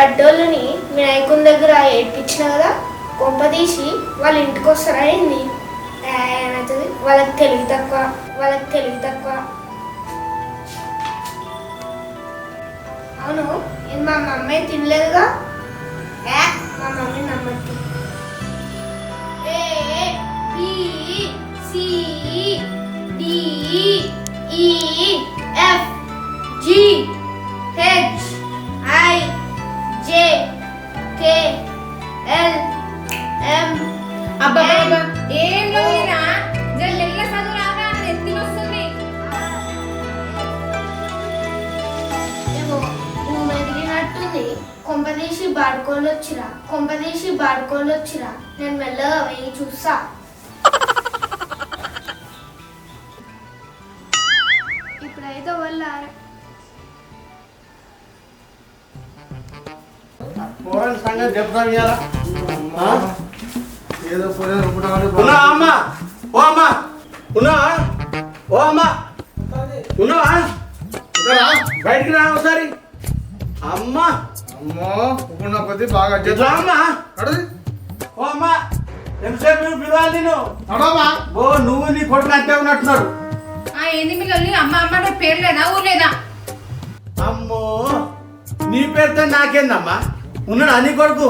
లడ్డోళ్ళని వినాయకుని దగ్గర ఏడ్పించిన కదా, కొంపదీసి వాళ్ళ ఇంటికి వస్తారా ఏంది? ఏమవుతుంది వాళ్ళకి తెలివి తక్కువ, వాళ్ళకి తెలివి తక్కువ. అవును, ఇది మా మమ్మీ తినలేదుగా. మా మమ్మీ నమ్మద్దు. కొంపదీసి బాడుకోలు వచ్చిరా, నేను మెల్లగా వెయ్యి చూస్తా. ఇప్పుడైతే వాళ్ళ సంగతి చెప్తాం ఇవాళ. ఏదో ఉన్నా అమ్మా, ఓ అమ్మా, ఉన్నావా? ఓ అమ్మా, ఉన్నావా? బయటికి రా ఒకసారి. అమ్మా అమ్మో ఇప్పుడు నా కొద్ది బాగా ఎట్లా అమ్మా? అడుగు. ఓ అమ్మా, ఎంతసేపు నువ్వు పిలవాలి నేను? అడవమ్మా. ఓ నువ్వు నీ కొడుకు అంతే ఉన్నట్టున్నారు. ఏంది మీరు అమ్మ అమ్మ పేరు లేదా ఊరు లేదా? అమ్మో నీ పేరుతో నాకేందమ్మా? ఉన్నాడు అని కొడుకు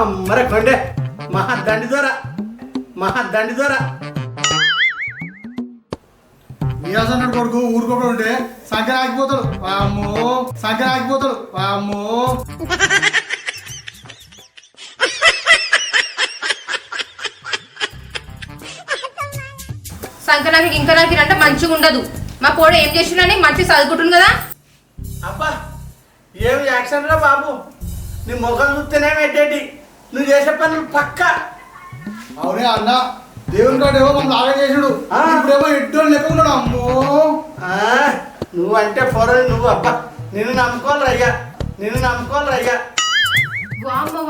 అమ్మరే కొండే మహాదండి దొర. నీ అసలు కొడుకు ఊరుకోకుండా ఉంటే సంఖ్య ఆగిపోతాడు. అమ్మో సంకనాకి ఇంకా నాకి అంటే మంచిగా ఉండదు. మా కోడ ఏం చేసినా మంచి చదువుకుంటుంది కదా. అబ్బా ఏమి యాక్షన్ రా బాబు, నీ ముఖం చూస్తేనే పెట్టేటి. నువ్వు చేసే పనులు పక్క. అవునే అన్న, దేవుని కాడ ఏమో మనం లాగా చేసాడు, ఇప్పుడేమో ఎడ్డో లెక్క ఉన్నాడు. అమ్మో నువ్వు అంటే పొరలు నువ్వు. అబ్బా నిన్ను నమ్ముకోవాలయ్యా. వామ్మో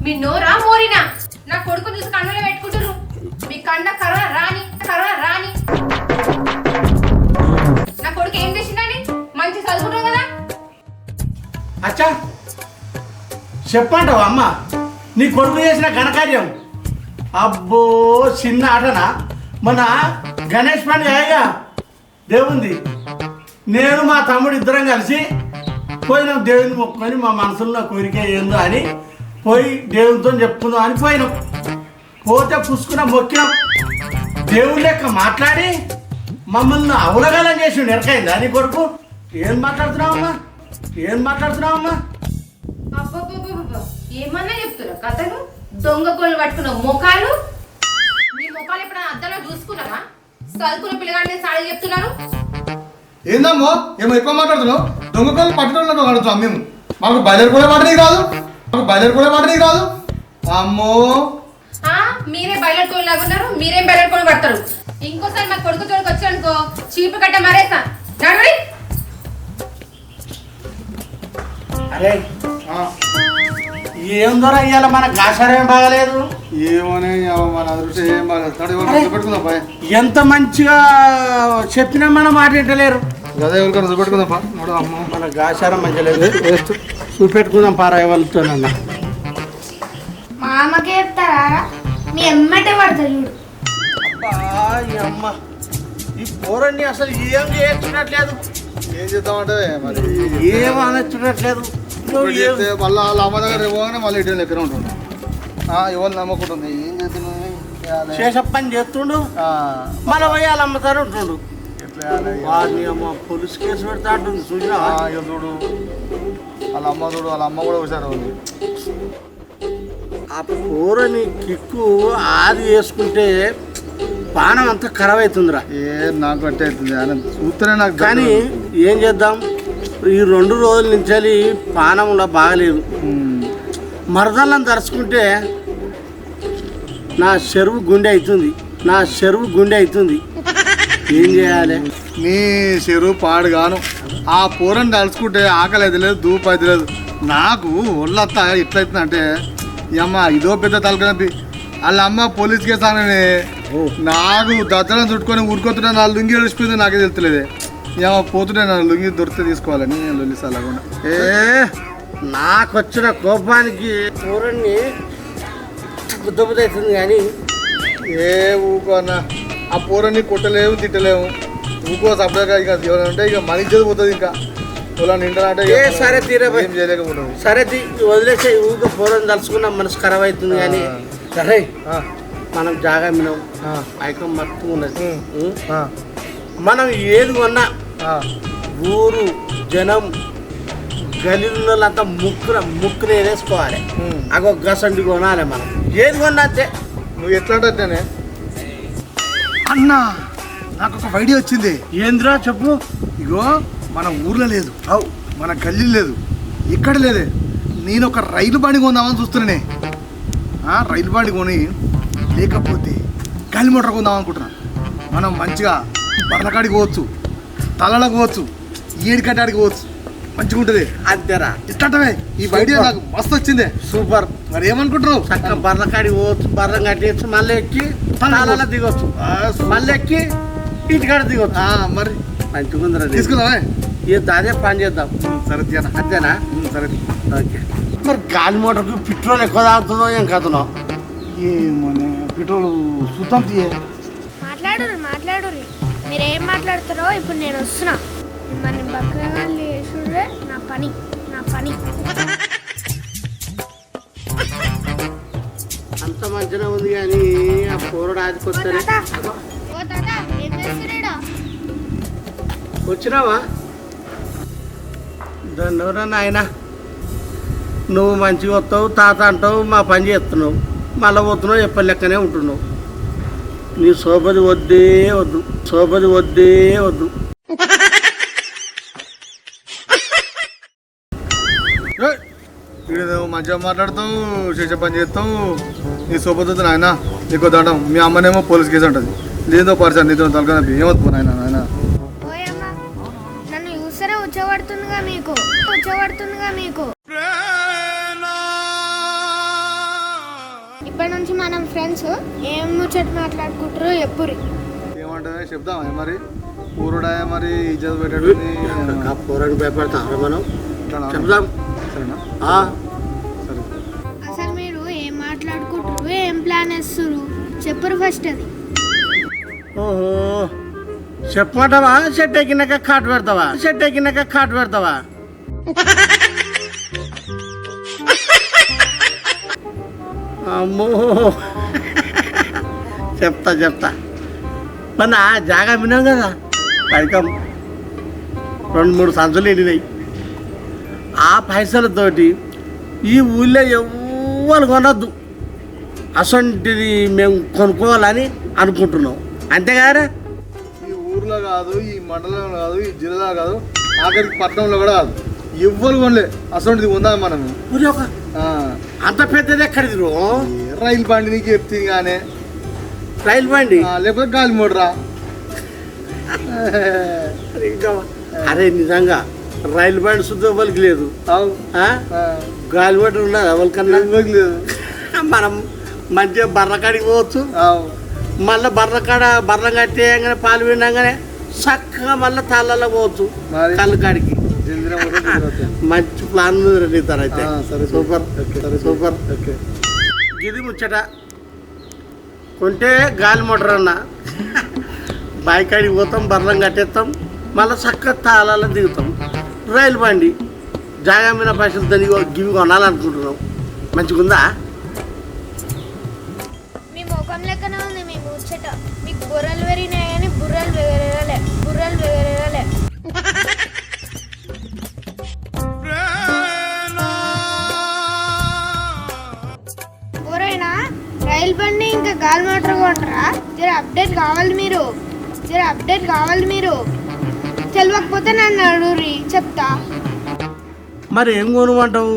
మీ నోరా మోరినా నా కొడుకు చూసి కన్నులో పెట్టుకుంటారు. మీ కన్న కరోనా రాని. నా కొడుకు ఏం చేసిందని మంచి చదువుకుంటాం కదా. అచ్చా చెప్పంటావు అమ్మ, నీ కొడుకు చేసిన ఘనకార్యం. అబ్బో చిన్న ఆటనా? మన గణేష్ పండుగ దేవుంది. నేను మా తమ్ముడు ఇద్దరం కలిసి పోయినాం. దేవుని మొక్కుకొని మా మనసులో కోరిక ఏందో అని పోయి దేవునితో చెప్పుకుందాం అని పోయినాం. పోతే పుసుకున్న మొక్కినాం. దేవుని లెక్క మాట్లాడి మమ్మల్ని అవలగాలం చేసి ఎరకైందా నీ కొడుకు? ఏం మాట్లాడుతున్నావమ్మా? ఏమన్నా చెప్తున్నా కథలు? దొంగ కోళ్ళు పట్టుకున్న ముఖాలు. మీ ముఖాలు ఎప్పుడు అద్దంలో చూసుకున్నావా? చదువుకున్న పిల్లగాడిని సాడీ చెప్తున్నారు. ఏందమ్మో ఏమో ఎక్కువ మాట్లాడుతున్నావు? దొంగ కోళ్ళు పట్టుకోవడం అడుగుతాం మేము. మాకు బయలుదేరి కూడా పడనీకి రాదు. అమ్మో మీరే బయలుదేరి కోళ్ళు లాగున్నారు. మీరేం బయలుదేరి కోళ్ళు పడతారు? ఇంకోసారి మా కొడుకు చోడుకు వచ్చానుకో చీపు కట్ట మరేస్తా. నడవండి. అరే ఏం దొర ఇయ్యాల మన గాసారేం బాగలేదు. ఏమోనే మన అదృష్టం ఏం బాగలేదు. పెట్టుకుందాం పా. ఎంత మంచిగా చెప్పినా మన మాట వింటలేరు. గదే ఎవరికైనా చూపెట్టుకుందాం పా. అమ్మ మన గాసారం మంచిగా లేదు. చూపెట్టుకుందాం పారా ఎవరితోనన్నా. మా అమ్మకే చెప్తారా? మీ ఎమ్మటే పడతారు చూడు. అబ్బా ఈ అమ్మ ఈ పోరన్ని అసలు ఏం చేయట్లేదు. ఏం చేద్దామంటే మరి ఏం అనొచ్చునట్లేదు. మళ్ళీ వాళ్ళ అమ్మ దగ్గర పోగానే మళ్ళీ ఇటు ఎక్కడ ఉంటుంది. ఎవరు నమ్మకుంటుంది. ఏం చేస్తున్నావు? చేసే పని చేస్తుండు, మళ్ళీ పోయాలి అమ్మతారు ఉంటుండు. వాడిని అమ్మ పోలీస్ కేసు పెడతా అంటుంది. చూసినా చూడు వాళ్ళ అమ్మ కూడా ఒకసారి ఉంది. ఆ పోరని కిక్కు ఆది వేసుకుంటే పానం అంతా ఖరాబ్ అవుతుందిరా. నాకు అట్టే అవుతుంది ఆయన చూస్తేనే నాకు. కానీ ఏం చేద్దాం, ఈ 2 రోజుల నుంచి పానంలో బాగలేదు. మరదలను తరుచుకుంటే నా చెరువు గుండె అవుతుంది. ఏం చేయాలి? నీ చెరువు పాడుగాను. ఆ పూరని తలుచుకుంటే ఆకలి అయితే లేదు, దూపు అయితే లేదు. నాకు ఒళ్ళంతా ఎట్లయితుంది అంటే అమ్మ ఇదో పెద్ద తలకనొప్పి. వాళ్ళ అమ్మ పోలీస్ కేసు అననే నాకు దత్తనం చుట్టుకొని ఊరుకొస్తుంటే నా లుంగి ఏడిచిపోయింది. నాకే తెలుస్తలేదే. ఏమో పోతుంటే నా లుంగి దొరికితే తీసుకోవాలని లొల్లిసా లేకుండా. నాకు వచ్చిన కోపానికి పూరన్ని గుద్దబుద్దవుతుంది కానీ ఏ ఊకో అన్న ఆ పూరని కొట్టలేము తిట్టలేము ఊకో సపరేట్గా ఇక ఎవరైనా ఉంటే ఇక మనిషి పోతుంది ఇంకా పొలం నిండా అంటే ఏ సరే తీరే ఏం చేయలేకపోవడం సరే వదిలేసే ఊక పూరం తలుచుకున్నాం మనసు ఖరాబ్ అవుతుంది కానీ సరే మనం జాగా మినం పైకం మత్తు ఉన్నది మనం ఏది కొన్నా ఊరు జనం గలీలంతా ముక్కునే వేసుకోవాలి అగో గసండి కొనాలి మనం ఏది కొన్నా అంతే నువ్వు ఎట్లా అంటేనే అన్నా నాకు ఒక ఐడియా వచ్చింది ఏంద్రా చెప్పు ఇగో మన ఊర్లో లేదు అవు మన గల్లీ లేదు ఇక్కడ లేదే నేను ఒక రైలు బండి కొందామని చూస్తున్నానే రైలు బండి కొని లేకపోతే గాలి మోటార్ కొందాం అనుకుంటున్నా మనం మంచిగా బర్లకాడికి పోవచ్చు తలలకు పోవచ్చు ఏడి కట్టాడికి పోవచ్చు మంచిగా ఉంటుంది అంతేరా ఇట్లాంటివే ఈ ఐడియా నాకు మస్తు వచ్చింది సూపర్ మరి ఏమనుకుంటున్నావు చక్కగా బర్లకాడికి పోవచ్చు బర్రం కట్టేసి మళ్ళీ ఎక్కి తలాల దిగొచ్చు మళ్ళీ ఎక్కి ఇంటికాడ దిగొచ్చు మరి మంచిగా ఉందిరా తీసుకుందామా అదే పని చేద్దాం సరే తీయనా అంతేనా సరే ఓకే మరి గాలి మోటార్కి పెట్రోల్ ఎక్కువ తాగుతుందో ఏం కథనో ఏమోనే పెట్రోల్ సుతం తీయే మాట్లాడు మీరు ఏం మాట్లాడతారో ఇప్పుడు నేను వస్తున్నా మిమ్మల్ని బక్కగా లేచుడే నా పని అంత మంచిగా ఉంది కానీ ఆ పోరడు ఆదికొస్తానే ఏం చేస్తున్నాడా వచ్చినావా దాన్ని నాయన నువ్వు మంచిగా వస్తావు తాత అంటావు మా పని చేస్తున్నావు మళ్ళీ పోతున్నావు ఎప్పటి లెక్కనే ఉంటున్నావు నీ సోపది వద్దే వద్దు వీడు మంచిగా మాట్లాడతావు చేసే పని చేస్తావు నీ సోపతుంది నాయన నీకు దండం మీ అమ్మనేమో పోలీస్ కేసు ఉంటుంది లేదో పరిచయం నీతో తలకనప్పి ఏమవుతుంది నాయన ఓయమ్మ నన్ను చూస్తేనే వచ్చేబడుతుందిగా మీకు ఇప్పటి నుంచి మనం ఫ్రెండ్స్ ఏం ముచ్చట మాట్లాడుకుంటారో ఎప్పుడు ఏమంటావే చెప్దామా మరి ఊరుడా మరి ఇజ్జత్ పెట్టాడు పోరాడు భయపడతాం మనం చెప్దాం సరేనా సరే అసలు మీరు ఏం మాట్లాడుకుంటారు ఏం ప్లాన్ వేస్తారు చెప్పరు ఫస్ట్ అది ఓహో చెప్పమంటావా చెట్టు ఎక్కినాక కాటు పెడతావా అమ్మో చెప్తా మన జాగా విన్నాం కదా పైకం 2-3 సంచులు ఎండినాయి ఆ పైసలతోటి ఈ ఊళ్ళో ఎవ్వరు కొనొద్దు అసొంటిది మేము కొనుక్కోవాలని అనుకుంటున్నాం అంతేగారా ఈ ఊర్లో కాదు ఈ మండలంలో కాదు ఈ జిల్లాలో కాదు ఆఖరికి పట్టణంలో కూడా కాదు ఎవ్వరు కొనలే అసొంటిది ఉందా మనం అంత పెద్దది ఎక్కడిది రైలు బండి నీకు చెప్తుంది కానీ రైలు బండి లేకపోతే గాలి మోటరా అరే నిజంగా రైలు బండి శుద్ధ ఎవరికి లేదు గాలి మోటార్ ఉన్నది ఎవరికన్నా లేదు మనం మంచిగా బర్రకాడికి పోవచ్చు మళ్ళీ బర్రం కట్టేయంగానే పాలు వినగానే చక్కగా మళ్ళీ తాళ్ళలో పోవచ్చు కళ్ళు కాడికి మంచి ప్లాన్ రెడీతారు అయితే సూపర్ ఇది ముచ్చట కొంటే గాలి మోటార్ అన్న బాయికాడికి పోతాం బర్రం కట్టేస్తాం మళ్ళీ చక్కగా తాళాలో దిగుతాం రైలు బండి జాగా మీద పైసలు దాన్ని గివి కొనాలనుకుంటున్నాం మంచిగుందా మీ ముఖం లెక్కనే ఉంది మీ ముచ్చట మీకు బుర్రలు పెరిగినాయి కానీ బుర్రలు పెరగలే ఎవరైనా రైలు బండి ఇంకా గాలి మోటార్ కొంటారా జర అప్డేట్ కావాలి మీరు తెలియకపోతే నన్ను అడుగురి చెప్తా మరి ఏం కొనుమంటావు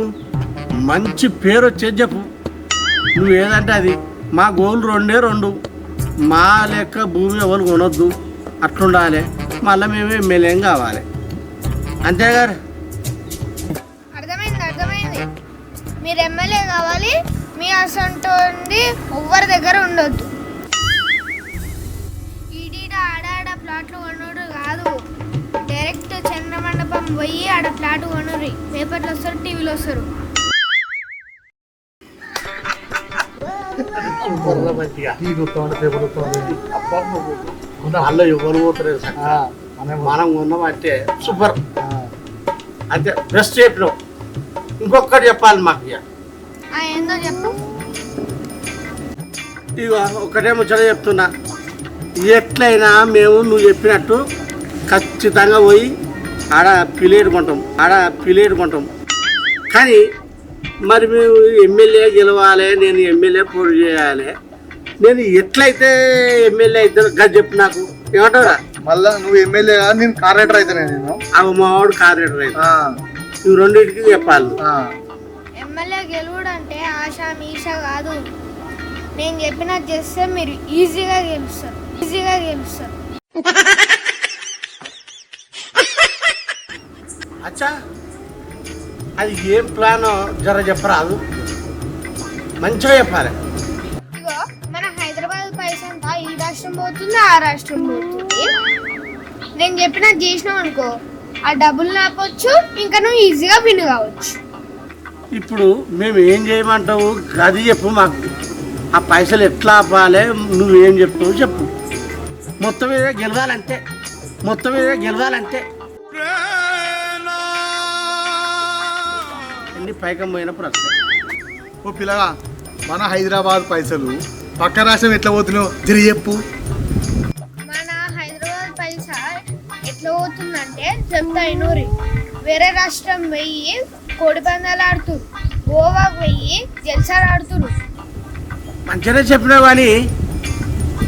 మంచి పేరు వచ్చేది చెప్పు నువ్వు ఏదంటే అది మా గోలు 2 మా లెక్క భూమి ఎవరు కొనొద్దు అట్లుండాలి మళ్ళీ మేము ఎమ్మెల్యేం కావాలి అంతేగారు అర్థమైంది మీరు ఎమ్మెల్యే కావాలి మీ అసంటో ఎవ్వరి దగ్గర ఉండొద్దు ఈడీడ ఆడాడ ప్లాట్లు కొనుడు కాదు డైరెక్ట్ చంద్రమండపం పోయి ఆడ ఫ్లాట్ కొనుర్రి, పేపర్లు వస్తారు, టీవీలో వస్తారు. వాళ్ళు ఎవరు పోతారు మనం ఉన్నాం అంటే సూపర్, అంటే బెస్ట్ చెప్పినావు. ఇంకొకటి చెప్పాలి మాకు. ఏందో చెప్పు. ఇక ఒకటే ముచ్చట చెప్తున్నా, ఎట్లయినా మేము నువ్వు చెప్పినట్టు ఖచ్చితంగా పోయి ఆడ పిలేడు కొంటాం. కానీ మరి మేము ఎమ్మెల్యే గెలవాలి, నేను ఎమ్మెల్యే పోటీ చేయాలి, నేను ఎట్లయితే ఎమ్మెల్యే అయితే గది చెప్పు నాకు. ఏమంటారా? మళ్ళా నువ్వు ఎమ్మెల్యే కాదు, నేను కార్పొరేటర్ అయితేనే నేను. అవి మావాడు కార్పొరేటర్ అయితే ఇవి రెండింటికి చెప్పాలి. ఎమ్మెల్యే గెలువుడు అంటే ఆశ మీష కాదు. నేను చెప్పినట్టు చేస్తే మీరు ఈజీగా గెలుస్తారు. అచ్చా, అది ఏం ప్లానో జర చెప్పరాదు, మంచిగా చెప్పాలి. ఇగో మన హైదరాబాద్ పైసా అంతా ఈ రాష్ట్రం పోతుంది, ఆ రాష్ట్రం పోతుంది. నేను చెప్పినట్టు చేసినావు అనుకో, ఆ డబ్బులు నాపొచ్చు, ఇంకా నువ్వు ఈజీగా విన్ కావచ్చు. ఇప్పుడు మేము ఏం చేయమంటావు గది చెప్పు మాకు. ఆ పైసలు ఎట్లా ఆపాలి, నువ్వేం చెప్తావు చెప్పు. మొత్తం మీద గెలవాలంటే అన్ని పైకం పోయినప్పుడు వస్తాయి. ఓ పిల్లగా, మన హైదరాబాద్ పైసలు పక్క రాష్ట్రం ఎట్లా పోతున్నావు తిరిగి చెప్పు. మన హైదరాబాద్ పైసా ఎట్లా పోతుందంటే చెప్తా ఇనూరి. వేరే రాష్ట్రం పోయి కోడి పందాలు ఆడుతురు, గోవాకు పోయి జల్సాలు ఆడుతురు. మంచిగానే చెప్పినావు, కానీ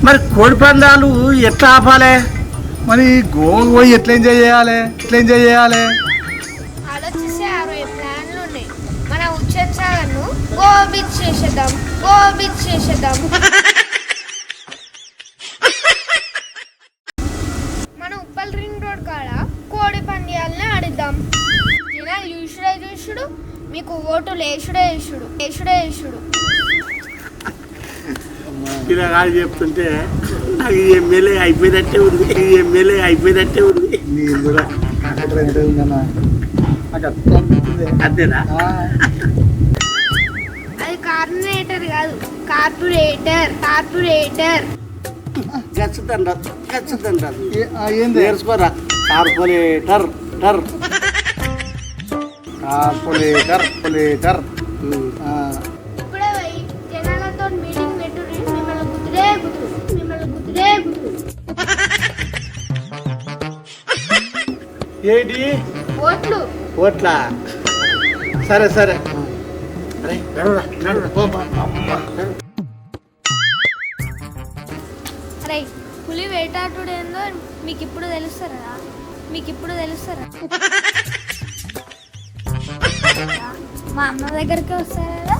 మరి కోడి పందాలు ఎట్లా ఆపాలి? మరి గోవాకు పోయి ఎట్లా ఎంజాయ్ చేయాలి? ఆలోచిస్తే 60 ప్లాన్లు ఉన్నాయి. మన ఉచ్చన్ సాగర్ను గోవా బీచ్ చేసేద్దాం. మన ఉప్పల్ రింగ్ రోడ్ కాడ కోడి పంద్యాలని ఆడిద్దాం. జనాలు చూసుడు, మీకు ఓటులు వేసుడు. ఇలా చెప్తుంటే నాకు ఎమ్మెల్యే అయిపోయినట్టే ఉంది. నేను కూడా అంతేనా? అది కార్పొరేటర్ కాదు, కార్పొరేటర్. ఖచ్చితంగా ఏంది నేర్చుకోరా. కార్పొరేటర్. ఇప్పుడే పోయి జనాలతో మీటింగ్ పెట్టుర్రి, మిమ్మల్ని గుద్దురే గుద్దురు. ఏంటి ఓట్లా? సరే అరే నడురా. అరే, పులి వేటాడుడు ఏందో మీకు ఇప్పుడు తెలుస్తారా? మా అమ్మ దగ్గరికి వస్తారా?